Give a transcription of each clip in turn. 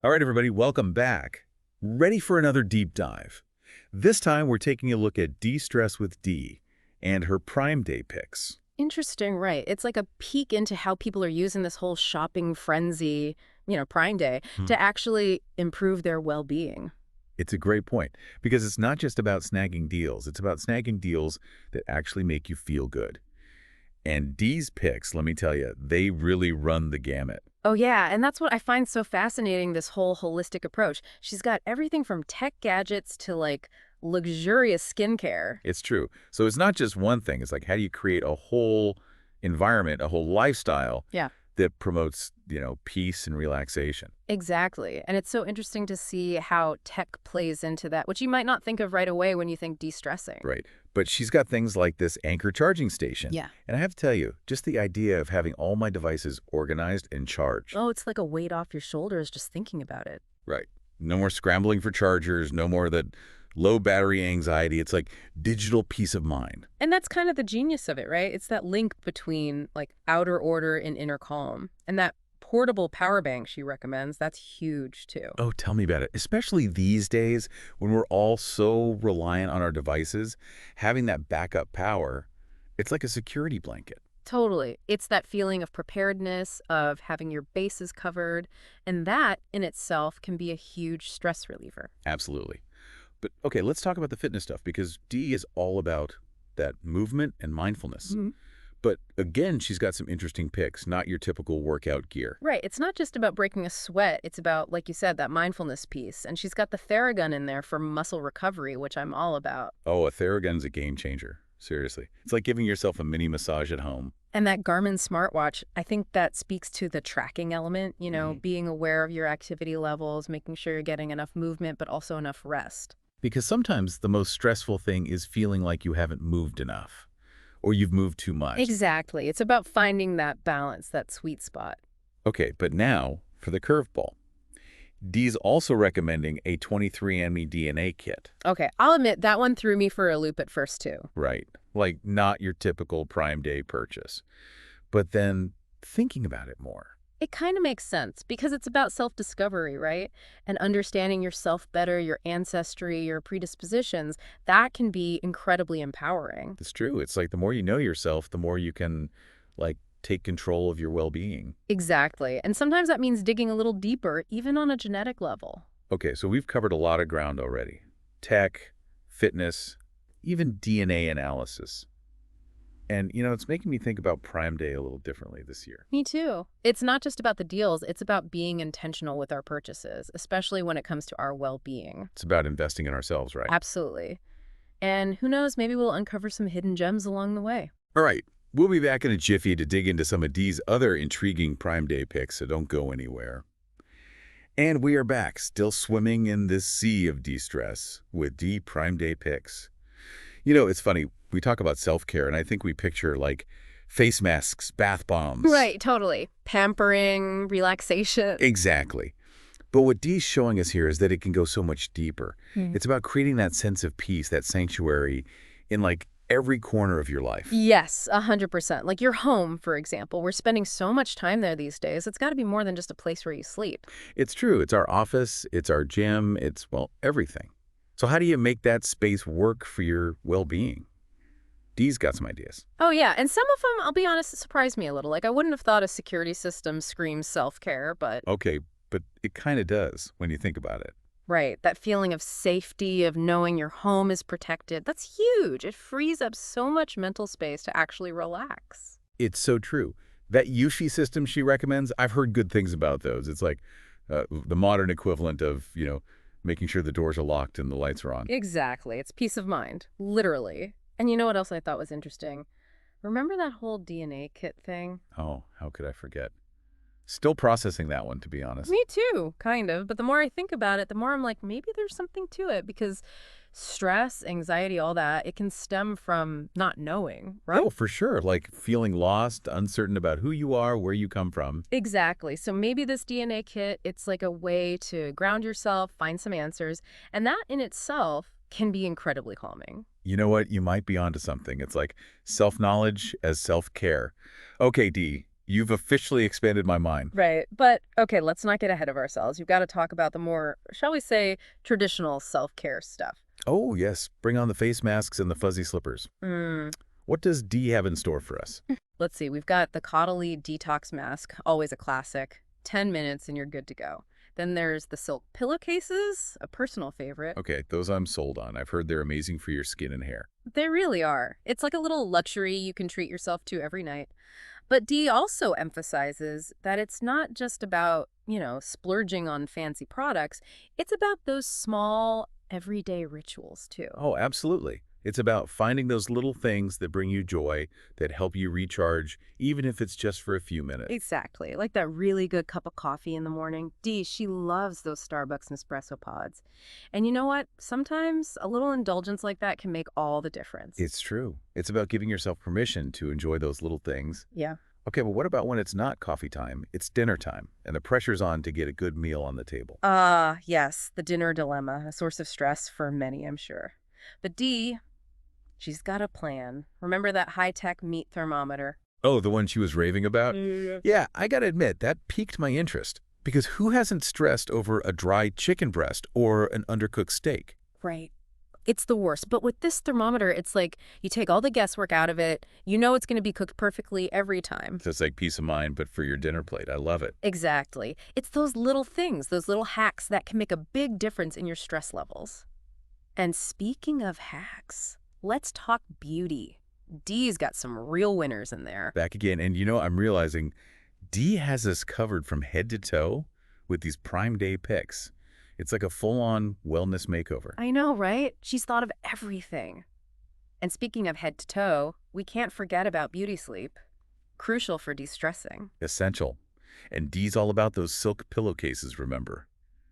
All right, everybody, welcome back. Ready for another deep dive. This time, we're taking a look at De-Stress-with-Dee and her Prime Day picks. Interesting, right. It's like a peek into how people are using this whole shopping frenzy, Prime Day, Hmm. to actually improve their well-being. It's a great point, because it's not just about snagging deals. It's about snagging deals that actually make you feel good. And Dee's picks, let me tell you, they really run the gamut. Oh, yeah, and that's what I find so fascinating, this whole holistic approach. She's got everything from tech gadgets to, luxurious skincare. It's true. So it's not just one thing. It's like, how do you create a whole environment, a whole lifestyle Yeah. that promotes, peace and relaxation? Exactly. And it's so interesting to see how tech plays into that, which you might not think of right away when you think de-stressing. Right. But she's got things like this Anchor charging station. Yeah. And I have to tell you, just the idea of having all my devices organized and charged. Oh, it's like a weight off your shoulders just thinking about it. Right. No more scrambling for chargers, no more that low battery anxiety. It's like digital peace of mind. And that's kind of the genius of it, right? It's that link between outer order and inner calm. And that portable power bank she recommends, that's huge too. Oh, tell me about it. Especially these days when we're all so reliant on our devices, having that backup power, it's like a security blanket. Totally. It's that feeling of preparedness, of having your bases covered, and that in itself can be a huge stress reliever. Absolutely. But okay, let's talk about the fitness stuff because Dee is all about that movement and mindfulness. Mhm. But again, she's got some interesting picks, not your typical workout gear. Right. It's not just about breaking a sweat. It's about, like you said, that mindfulness piece. And she's got the Theragun in there for muscle recovery, which I'm all about. Oh, a Theragun's a game changer. Seriously. It's like giving yourself a mini massage at home. And that Garmin smartwatch, I think that speaks to the tracking element, Mhm. being aware of your activity levels, making sure you're getting enough movement, but also enough rest. Because sometimes the most stressful thing is feeling like you haven't moved enough or you've moved too much. Exactly. It's about finding that balance, that sweet spot. Okay, but now for the curveball. Dee's also recommending a 23andMe DNA kit. Okay, I'll admit that one threw me for a loop at first, too. Right. Like not your typical Prime Day purchase. But then thinking about it more. It kind of makes sense because it's about self-discovery, right? And understanding yourself better, your ancestry, your predispositions, that can be incredibly empowering. It's true. It's like the more you know yourself, the more you can like take control of your well-being. Exactly. And sometimes that means digging a little deeper, even on a genetic level. Okay, so we've covered a lot of ground already. Tech, fitness, even DNA analysis. And, it's making me think about Prime Day a little differently this year. Me too. It's not just about the deals, it's about being intentional with our purchases, especially when it comes to our well-being. It's about investing in ourselves, right? Absolutely. And who knows, maybe we'll uncover some hidden gems along the way. All right, we'll be back in a jiffy to dig into some of Dee's other intriguing Prime Day picks, so don't go anywhere. And we are back, still swimming in this sea of de-stress with Dee Prime Day picks. It's funny, we talk about self-care, and I think we picture, like, face masks, bath bombs. Right, totally. Pampering, relaxation. Exactly. But what Dee's showing us here is that it can go so much deeper. It's about creating that sense of peace, that sanctuary in, like, every corner of your life. Yes, 100%. Like your home, for example. We're spending so much time there these days. It's got to be more than just a place where you sleep. It's true. It's our office. It's our gym. It's, well, everything. So how do you make that space work for your well-being? Dee's got some ideas. Oh, yeah. And some of them, I'll be honest, surprised me a little. Like, I wouldn't have thought a security system screams self-care, but Okay, but it kind of does when you think about it. right, that feeling of safety, of knowing your home is protected, that's huge. It frees up so much mental space to actually relax. It's so true. That Yushi system she recommends, I've heard good things about those. It's like the modern equivalent of, making sure the doors are locked and the lights are on. Exactly. It's peace of mind, literally. And you know what else I thought was interesting? Remember that whole DNA kit thing? Oh, how could I forget? Still processing that one, to be honest. Me too, kind of. But the more I think about it, the more I'm like, maybe there's something to it because stress, anxiety, all that, it can stem from not knowing, right? Oh, for sure. Like feeling lost, uncertain about who you are, where you come from. Exactly. So maybe this DNA kit, it's like a way to ground yourself, find some answers, and that in itself can be incredibly calming. You know what? You might be onto something. It's like self-knowledge as self-care. Okay, Dee, You've officially expanded my mind. Right. But okay, let's not get ahead of ourselves. You've got to talk about the more, shall we say, traditional self-care stuff. Oh, yes. Bring on the face masks and the fuzzy slippers. Mm. What does D have in store for us? Let's see. We've got the Caudalie detox mask, always a classic. 10 minutes and you're good to go. Then there's the silk pillowcases, a personal favorite. Okay, those I'm sold on. I've heard they're amazing for your skin and hair. They really are. It's like a little luxury you can treat yourself to every night. But Dee also emphasizes that it's not just about, splurging on fancy products. It's about those small, everyday rituals, too. Oh, absolutely. It's about finding those little things that bring you joy, that help you recharge, even if it's just for a few minutes. Exactly. Like that really good cup of coffee in the morning. Dee, she loves those Starbucks Nespresso pods. And you know what? Sometimes a little indulgence like that can make all the difference. It's true. It's about giving yourself permission to enjoy those little things. Yeah. Okay, but what about when it's not coffee time, it's dinner time, and the pressure's on to get a good meal on the table? Yes, the dinner dilemma, a source of stress for many, I'm sure. But Dee, she's got a plan. Remember that high-tech meat thermometer? Oh, the one she was raving about? Yeah. Yeah, I gotta admit, that piqued my interest. Because who hasn't stressed over a dry chicken breast or an undercooked steak? Right. It's the worst. But with this thermometer, it's like you take all the guesswork out of it. You know it's going to be cooked perfectly every time. So it's like peace of mind, but for your dinner plate. I love it. Exactly. It's those little things, those little hacks that can make a big difference in your stress levels. And speaking of hacks, let's talk beauty. Dee's got some real winners in there. Back again, and I'm realizing D has us covered from head to toe with these Prime Day picks. It's like a full-on wellness makeover. I know, right? She's thought of everything. And speaking of head to toe, we can't forget about beauty sleep. Crucial for de-stressing. Essential. And D's all about those silk pillowcases, remember,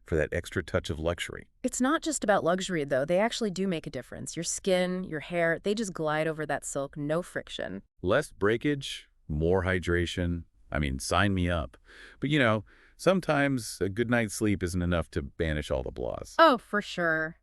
for that extra touch of luxury. It's not just about luxury, though. They actually do make a difference. Your skin, your hair, they just glide over that silk, no friction. Less breakage, more hydration. I mean, sign me up. But sometimes a good night's sleep isn't enough to banish all the blahs. Oh, for sure.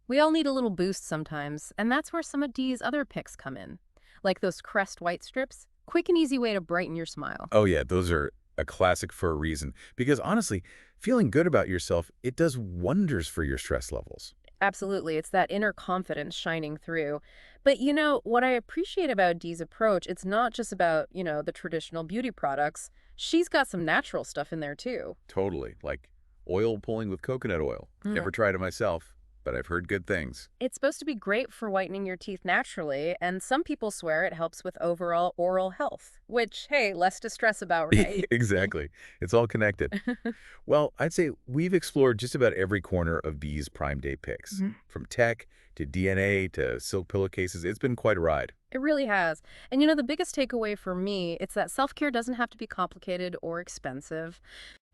We all need a little boost sometimes, and that's where some of Dee's other picks come in. Like those Crest white strips, quick and easy way to brighten your smile. Oh yeah, those are a classic for a reason. Because honestly, feeling good about yourself, it does wonders for your stress levels. Absolutely. It's that inner confidence shining through. But what I appreciate about Dee's approach, it's not just about, the traditional beauty products. She's got some natural stuff in there too. Totally. Like oil pulling with coconut oil. Never tried it myself, but I've heard good things. It's supposed to be great for whitening your teeth naturally, and some people swear it helps with overall oral health, which, hey, less to stress about, right? Exactly. It's all connected. Well, I'd say we've explored just about every corner of these Prime Day picks. From tech to DNA to silk pillowcases. It's been quite a ride. It really has. And the biggest takeaway for me, it's that self-care doesn't have to be complicated or expensive.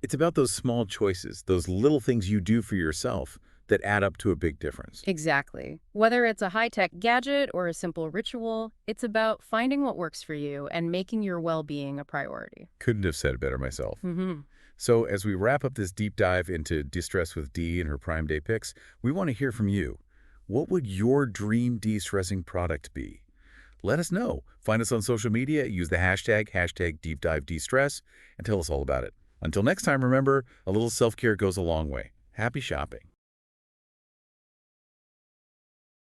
It's about those small choices, those little things you do for yourself that add up to a big difference. Exactly. Whether it's a high-tech gadget or a simple ritual, it's about finding what works for you and making your well-being a priority. Couldn't have said it better myself. So as we wrap up this deep dive into De-Stress with Dee and her Prime Day picks, we want to hear from you. What would your dream de-stressing product be? Let us know. Find us on social media, use the hashtag #DeepDiveDestress, and tell us all about it. Until next time, remember, a little self-care goes a long way. Happy shopping.